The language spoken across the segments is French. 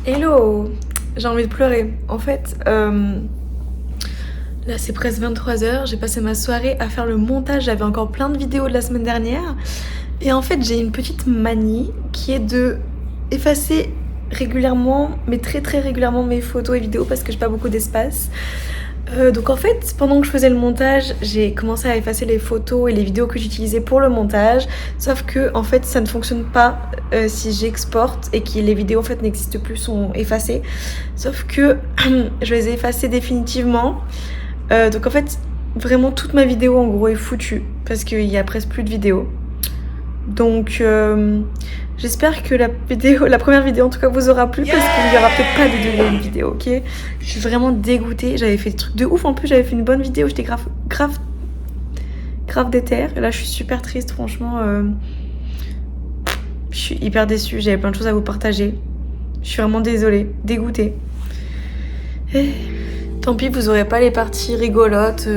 Hello, j'ai envie de pleurer. En fait, là c'est presque 23h, j'ai passé ma soirée à faire le montage, j'avais encore plein de vidéos de la semaine dernière. Et en fait j'ai une petite manie qui est de effacer régulièrement, mais très régulièrement mes photos et vidéos parce que j'ai pas beaucoup d'espace. Donc en fait, pendant que je faisais le montage, j'ai commencé à effacer les photos et les vidéos que j'utilisais pour le montage. Sauf que en fait, ça ne fonctionne pas si j'exporte et que les vidéos en fait n'existent plus, sont effacées. Sauf que je les ai effacées définitivement. Donc en fait, vraiment toute ma vidéo en gros est foutue parce qu'il y a presque plus de vidéos. Donc j'espère que la première vidéo en tout cas vous aura plu parce qu'il n'y aura peut-être pas de deuxième vidéo, ok? Je suis vraiment dégoûtée, j'avais fait des trucs de ouf en plus, j'avais fait une bonne vidéo, j'étais grave déter. Et là je suis super triste franchement, je suis hyper déçue, j'avais plein de choses à vous partager. Je suis vraiment désolée, dégoûtée. Et tant pis, vous aurez pas les parties rigolotes.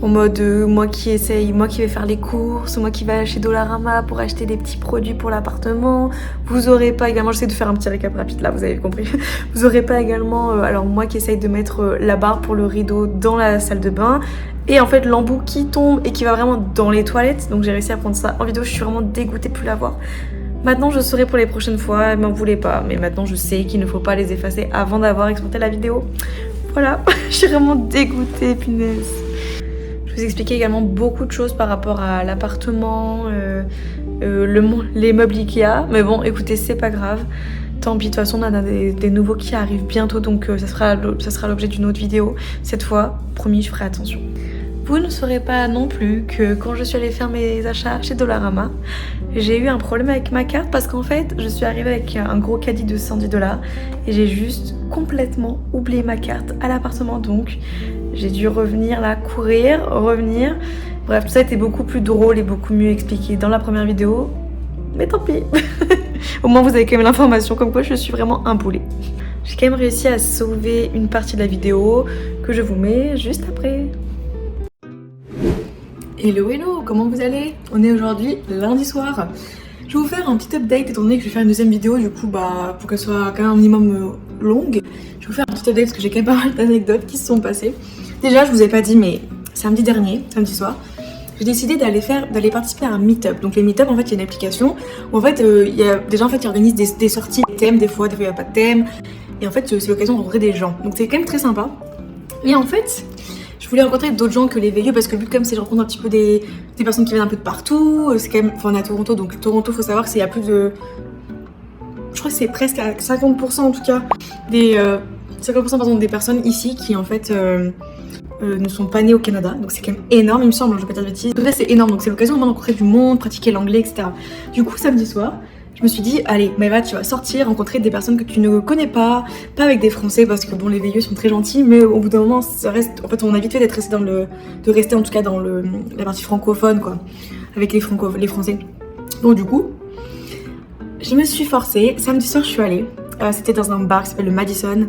En mode moi qui vais faire les courses, moi qui vais chez Dollarama pour acheter des petits produits pour l'appartement. Vous aurez pas également, j'essaie de faire un petit récap rapide là, vous avez compris. Vous aurez pas également, alors moi qui essaye de mettre la barre pour le rideau dans la salle de bain. Et en fait l'embout qui tombe et qui va vraiment dans les toilettes. Donc j'ai réussi à prendre ça en vidéo, je suis vraiment dégoûtée de plus l'avoir. Maintenant je saurai pour les prochaines fois, m'en voulez pas. Mais maintenant je sais qu'il ne faut pas les effacer avant d'avoir exporté la vidéo. Voilà, je suis vraiment dégoûtée, punaise. Je vous expliquais également beaucoup de choses par rapport à l'appartement, les meubles Ikea. Mais bon, écoutez, c'est pas grave. Tant pis, de toute façon, on a des nouveaux qui arrivent bientôt. Donc ça sera l'objet d'une autre vidéo. Cette fois, promis, je ferai attention. Vous ne saurez pas non plus que quand je suis allée faire mes achats chez Dollarama, j'ai eu un problème avec ma carte parce qu'en fait, je suis arrivée avec un gros caddie de 110 $ et j'ai juste complètement oublié ma carte à l'appartement. Donc, j'ai dû revenir là, revenir. Bref, tout ça était beaucoup plus drôle et beaucoup mieux expliqué dans la première vidéo. Mais tant pis. Au moins, vous avez quand même l'information comme quoi je suis vraiment un boulet. J'ai quand même réussi à sauver une partie de la vidéo que je vous mets juste après. Hello, comment vous allez? On est aujourd'hui lundi soir. Je vais vous faire un petit update étant donné que je vais faire une deuxième vidéo du coup pour qu'elle soit quand même un minimum longue. Je vais vous faire un petit update parce que j'ai quand même pas mal d'anecdotes qui se sont passées. Déjà, je vous ai pas dit mais samedi soir, j'ai décidé d'aller participer à un meet-up. Donc les meet-up en fait il y a une application où en fait ils organisent des sorties, des thèmes, des fois il n'y a pas de thème. Et en fait c'est l'occasion de rencontrer des gens. Donc c'est quand même très sympa. Et en fait, je voulais rencontrer d'autres gens que les VIE parce que le but comme c'est je rencontre un petit peu des personnes qui viennent un peu de partout. C'est quand même, enfin on est à Toronto, donc Toronto faut savoir qu'il y a plus de, je crois que c'est presque à 50% en tout cas des 50% pardon, des personnes ici qui en fait ne sont pas nées au Canada, donc c'est quand même énorme il me semble, je vais pas dire de bêtises. En fait c'est énorme, donc c'est l'occasion de rencontrer du monde, pratiquer l'anglais, etc. Du coup samedi soir, je me suis dit, allez, Maëva, tu vas sortir, rencontrer des personnes que tu ne connais pas avec des Français, parce que bon, les VIE sont très gentils, mais au bout d'un moment, ça reste, en fait, on a vite fait de rester en tout cas dans la partie francophone, quoi, avec les Français. Donc du coup, je me suis forcée, samedi soir, je suis allée, c'était dans un bar qui s'appelle le Madison.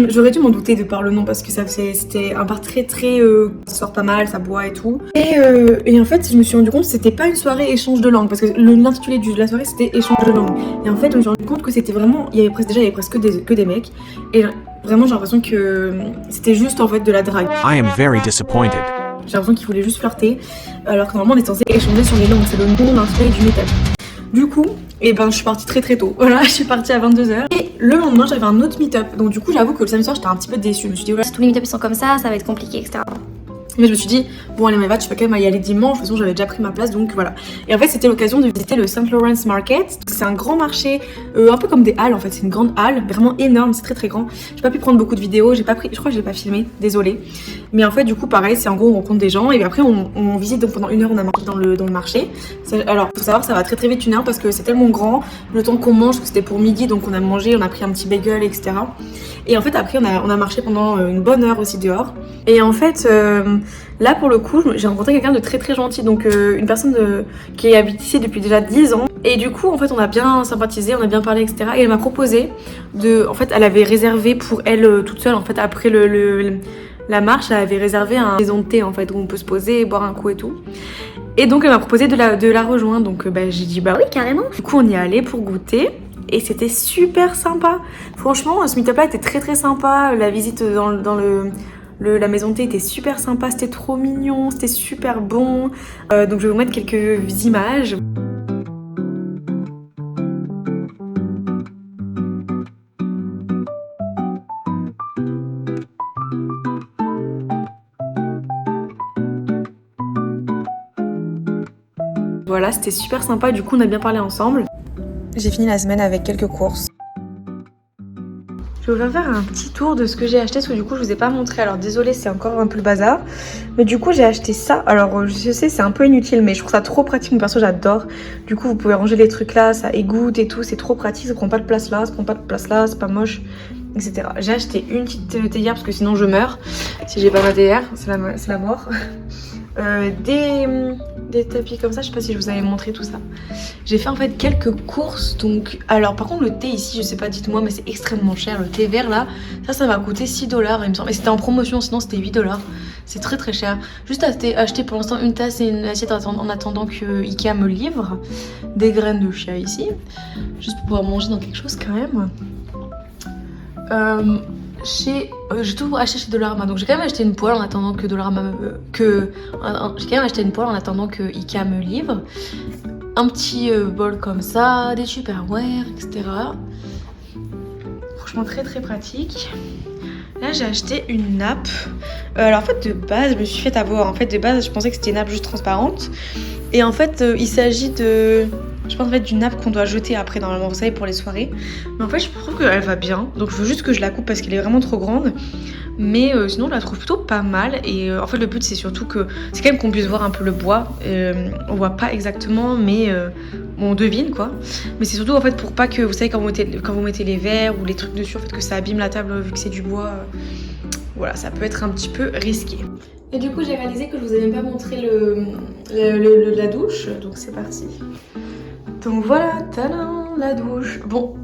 J'aurais dû m'en douter de par le nom parce que c'était un bar très ça sort pas mal, ça boit et tout. Et en fait je me suis rendu compte que c'était pas une soirée échange de langue parce que l'intitulé de la soirée c'était échange de langue. Et en fait je me suis rendu compte que c'était vraiment, il y avait presque que des mecs. Et vraiment j'ai l'impression que c'était juste en fait de la drague. I am very disappointed. J'ai l'impression qu'ils voulaient juste flirter alors que normalement on est censé échanger sur les langues, c'est le nom d'intitulé du meet-up. Du coup, je suis partie très tôt. Voilà, je suis partie à 22h. Et le lendemain, j'avais un autre meet-up. Donc du coup, j'avoue que le samedi soir, j'étais un petit peu déçue. Je me suis dit, voilà, si tous les meet-ups sont comme ça va être compliqué, etc. Mais je me suis dit, bon allez Maëva, tu vas quand même y aller dimanche, de toute façon j'avais déjà pris ma place, donc voilà. Et en fait c'était l'occasion de visiter le St. Lawrence Market. C'est un grand marché, un peu comme des halles en fait, c'est une grande halle, vraiment énorme, c'est très grand. J'ai pas pu prendre beaucoup de vidéos, je crois que je l'ai pas filmé, désolée. Mais en fait du coup pareil, c'est en gros on rencontre des gens et après on visite, donc pendant 1 heure on a marché dans le marché. Alors faut savoir ça va très vite 1 heure parce que c'est tellement grand, le temps qu'on mange, c'était pour midi, donc on a mangé, on a pris un petit bagel, etc. Et en fait après on a marché pendant une bonne heure aussi dehors. Et en fait là pour le coup j'ai rencontré quelqu'un de très gentil, donc une personne qui habite ici depuis déjà 10 ans. Et du coup en fait on a bien sympathisé, on a bien parlé, etc. Et elle m'a proposé en fait elle avait réservé pour elle toute seule en fait après la marche, elle avait réservé un maison de thé en fait où on peut se poser, boire un coup et tout. Et donc elle m'a proposé de la rejoindre, donc j'ai dit bah oui carrément. Du coup on y est allé pour goûter. et c'était super sympa. Franchement, ce meet-up là était très très sympa. La visite dans la maison de thé était super sympa, c'était trop mignon, c'était super bon. Donc je vais vous mettre quelques images. Voilà, c'était super sympa, du coup on a bien parlé ensemble. J'ai fini la semaine avec quelques courses. Je vais vous faire un petit tour de ce que j'ai acheté parce que du coup je vous ai pas montré. Alors désolée, c'est encore un peu le bazar. Mais du coup j'ai acheté ça. Alors je sais c'est un peu inutile mais je trouve ça trop pratique. Mon perso j'adore. Du coup vous pouvez ranger les trucs là, ça égoutte et tout. C'est trop pratique, ça prend pas de place là, ça prend pas de place là, c'est pas moche, etc. J'ai acheté une petite théière parce que sinon je meurs. Si j'ai pas ma théière, c'est la mort. Des tapis comme ça, je sais pas si je vous avais montré tout ça. J'ai fait en fait quelques courses donc. Alors par contre le thé ici, je sais pas, dites-moi, mais c'est extrêmement cher. Le thé vert là, ça m'a coûté 6 $ il me semble. Et c'était en promotion, sinon c'était 8 $. C'est très très cher. Juste acheter pour l'instant une tasse et une assiette en attendant que Ikea me livre. Des graines de chia ici. Juste pour pouvoir manger dans quelque chose quand même. J'ai tout acheté chez Dollarama, donc j'ai quand même acheté une poêle en attendant que Dollarama j'ai quand même acheté une poêle en attendant que Ikea me livre. Un petit bol comme ça, des Tupperware, etc. Franchement très très pratique. Là j'ai acheté une nappe. Alors en fait de base je me suis fait avoir. En fait de base je pensais que c'était une nappe juste transparente. Et en fait il s'agit de... Je pense en fait d'une nappe qu'on doit jeter après normalement, vous savez, pour les soirées. Mais en fait je trouve qu'elle va bien. Donc je veux juste que je la coupe parce qu'elle est vraiment trop grande. Mais sinon je la trouve plutôt pas mal. Et en fait le but c'est surtout que... C'est quand même qu'on puisse voir un peu le bois. On voit pas exactement mais on devine quoi. Mais c'est surtout en fait pour pas que... Vous savez quand vous mettez les verres ou les trucs dessus, en fait que ça abîme la table vu que c'est du bois. Voilà, ça peut être un petit peu risqué. Et du coup j'ai réalisé que je vous avais même pas montré la douche. Donc c'est parti. Donc voilà, tadam, la douche. Bon,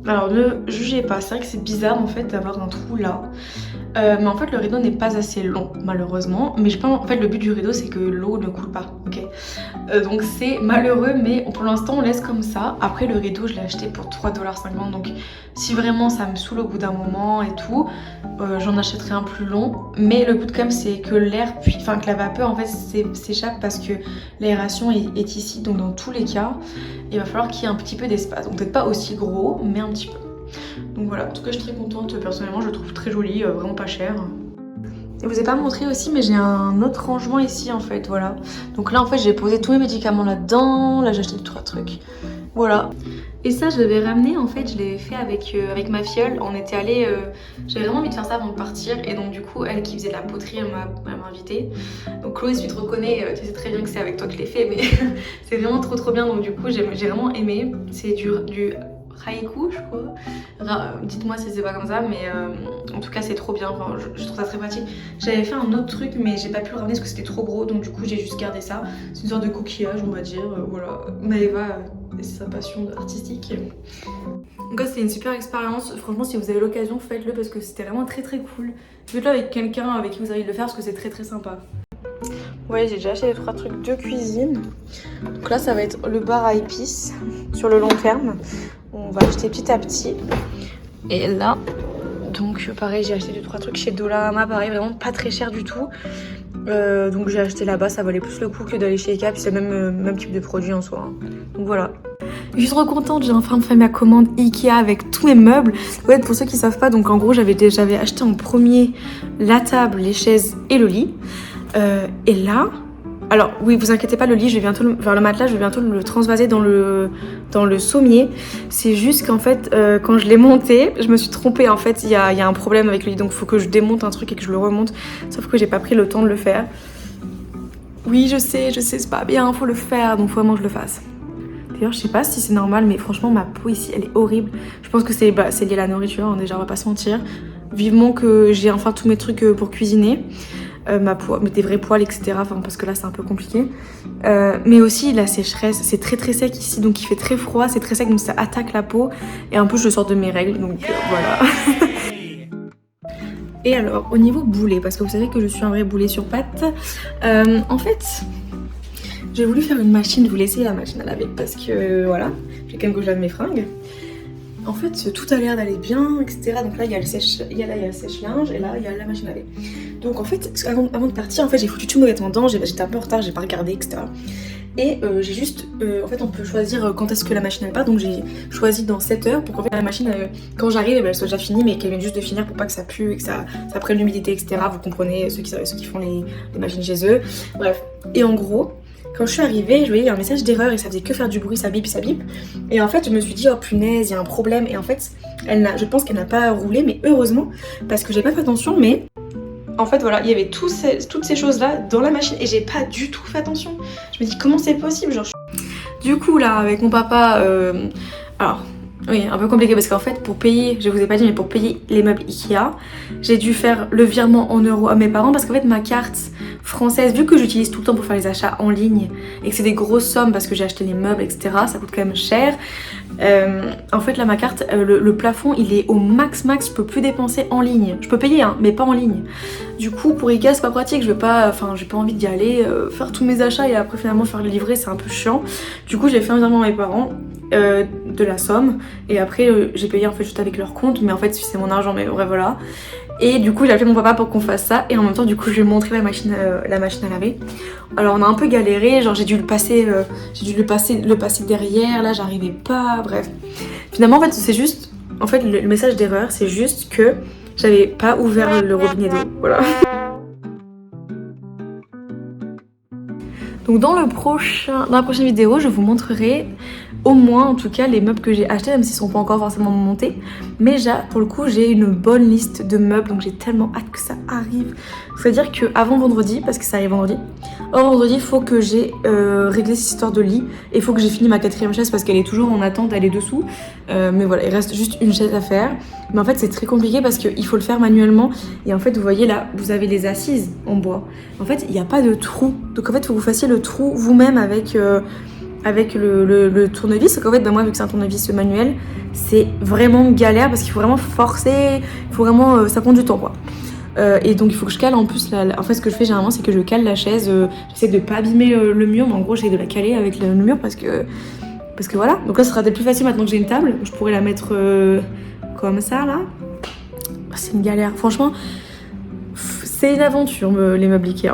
alors ne jugez pas, c'est vrai que c'est bizarre en fait d'avoir un trou là. Mais en fait le rideau n'est pas assez long malheureusement. Mais je pense en fait le but du rideau c'est que l'eau ne coule pas, ok. Donc c'est malheureux mais pour l'instant on laisse comme ça. Après le rideau je l'ai acheté pour 3,50 $. Donc si vraiment ça me saoule au bout d'un moment et tout, j'en achèterai un plus long. Mais le but quand même c'est que l'air, que la vapeur en fait s'échappe parce que l'aération est ici. Donc dans tous les cas il va falloir qu'il y ait un petit peu d'espace. Donc peut-être pas aussi gros mais un petit peu. Donc voilà, en tout cas je suis très contente, personnellement je le trouve très joli, vraiment pas cher. Je vous ai pas montré aussi mais j'ai un autre rangement ici en fait, voilà. Donc là en fait j'ai posé tous mes médicaments là-dedans, là j'ai acheté 2-3 trucs, voilà. Et ça je l'avais ramené en fait, je l'ai fait avec ma fiole, on était allé, j'avais vraiment envie de faire ça avant de partir. Et donc du coup elle qui faisait de la poterie elle m'a invitée. Donc Chloé si tu te reconnais, tu sais très bien que c'est avec toi que je l'ai fait mais c'est vraiment trop bien. Donc du coup j'ai vraiment aimé, c'est du Haiku je crois, dites-moi si c'est pas comme ça mais en tout cas c'est trop bien, enfin, je trouve ça très pratique. J'avais fait un autre truc mais j'ai pas pu le ramener parce que c'était trop gros donc du coup j'ai juste gardé ça. C'est une sorte de coquillage on va dire, voilà. Maëva et sa passion artistique. Donc c'était une super expérience, franchement si vous avez l'occasion faites-le parce que c'était vraiment très cool. Faites-le avec quelqu'un avec qui vous avez envie de le faire parce que c'est très sympa. Ouais, j'ai déjà acheté 3 trucs de cuisine. Donc là ça va être le bar à épices sur le long terme. On va acheter petit à petit. Et là, donc pareil, j'ai acheté 2-3 trucs chez Dollarama, pareil, vraiment pas très cher du tout. Donc j'ai acheté là-bas, ça valait plus le coup que d'aller chez Ikea, puis c'est le même type de produit en soi. Donc voilà. Je suis trop contente, j'ai enfin fait ma commande Ikea avec tous mes meubles. Ouais, pour ceux qui savent pas, donc en gros j'avais acheté en premier la table, les chaises et le lit. Et là... Alors oui, vous inquiétez pas, le lit, le matelas, je vais bientôt le transvaser dans le sommier. C'est juste qu'en fait, quand je l'ai monté, je me suis trompée. En fait, il y a un problème avec le lit, donc il faut que je démonte un truc et que je le remonte. Sauf que j'ai pas pris le temps de le faire. Oui, je sais, c'est pas bien, faut le faire, donc faut vraiment que je le fasse. D'ailleurs, je sais pas si c'est normal, mais franchement, ma peau ici, elle est horrible. Je pense que c'est lié à la nourriture, hein, déjà, on va pas se mentir. Vivement que j'ai enfin tous mes trucs pour cuisiner. Ma peau, des vrais poils, etc. Enfin, parce que là, c'est un peu compliqué. Mais aussi, la sécheresse, c'est très sec ici, donc il fait très froid, c'est très sec, donc ça attaque la peau. Et un peu, je sors de mes règles, donc voilà. Et alors, au niveau boulet, parce que vous savez que je suis un vrai boulet sur pattes, en fait, j'ai voulu faire une machine, je voulais essayer la machine à laver, parce que voilà, j'ai quand même que je lave mes fringues. en fait tout a l'air d'aller bien, etc. Donc là il y a le sèche-linge et là il y a la machine à laver. Donc en fait avant de partir, en fait j'ai foutu tous mes vêtements dedans, j'étais un peu en retard, j'ai pas regardé, etc. Et j'ai juste, en fait on peut choisir quand est-ce que la machine elle part, donc j'ai choisi dans 7 heures pour qu'en fait la machine, quand j'arrive, elle soit déjà finie, mais qu'elle vienne juste de finir pour pas que ça pue et que ça prenne l'humidité, etc. Vous comprenez, ceux qui font les machines chez eux. Bref, et en gros, quand je suis arrivée, je voyais un message d'erreur et ça faisait que faire du bruit, ça bip, ça bip. Et en fait je me suis dit, oh punaise, il y a un problème. Et en fait, je pense qu'elle n'a pas roulé, mais heureusement, parce que j'ai pas fait attention, mais... En fait voilà, il y avait toutes ces choses là dans la machine et j'ai pas du tout fait attention. Je me dis comment c'est possible, genre. Du coup là avec mon papa, alors oui un peu compliqué parce qu'en fait pour payer, je vous ai pas dit mais pour payer les meubles Ikea, j'ai dû faire le virement en euros à mes parents parce qu'en fait ma carte française, vu que j'utilise tout le temps pour faire les achats en ligne et que c'est des grosses sommes parce que j'ai acheté les meubles etc, ça coûte quand même cher. En fait là ma carte, le plafond il est au max, je peux plus dépenser en ligne. Je peux payer hein, mais pas en ligne. Du coup pour Ikea c'est pas pratique, j'ai pas envie d'y aller, faire tous mes achats et après finalement faire le livret c'est un peu chiant. Du coup j'ai fait un virement à mes parents de la somme et après j'ai payé en fait juste avec leur compte, mais en fait c'est mon argent, mais bref voilà. Et du coup j'ai appelé mon papa pour qu'on fasse ça et en même temps du coup je lui ai montré la machine à laver. Alors on a un peu galéré, genre j'ai dû le passer derrière, là j'arrivais pas, bref. Finalement en fait c'est juste, en fait le message d'erreur c'est juste que j'avais pas ouvert le robinet d'eau, voilà. Donc dans la prochaine vidéo, je vous montrerai au moins en tout cas les meubles que j'ai achetés, même s'ils sont pas encore forcément montés. Mais pour le coup j'ai une bonne liste de meubles, donc j'ai tellement hâte que ça arrive. C'est-à-dire qu'avant vendredi, parce que ça arrive vendredi, avant vendredi il faut que j'ai réglé cette histoire de lit. Et il faut que j'ai fini ma 4e chaise parce qu'elle est toujours en attente, elle est dessous. Mais voilà, il reste juste une chaise à faire. Mais en fait c'est très compliqué parce qu'il faut le faire manuellement. Et en fait vous voyez là, vous avez les assises en bois. En fait il n'y a pas de trou. Donc en fait il faut que vous fassiez le trou vous-même avec le tournevis. Donc en fait moi vu que c'est un tournevis manuel, c'est vraiment galère parce qu'il faut vraiment forcer, il faut vraiment, ça prend du temps quoi. Et donc il faut que je cale en plus, en fait ce que je fais généralement c'est que je cale la chaise, j'essaie de pas abîmer le mur, mais en gros j'essaie de la caler avec le mur parce que voilà. Donc là ce sera peut-être plus facile maintenant que j'ai une table, je pourrais la mettre comme ça là. C'est une galère, franchement c'est une aventure les meubles Ikea.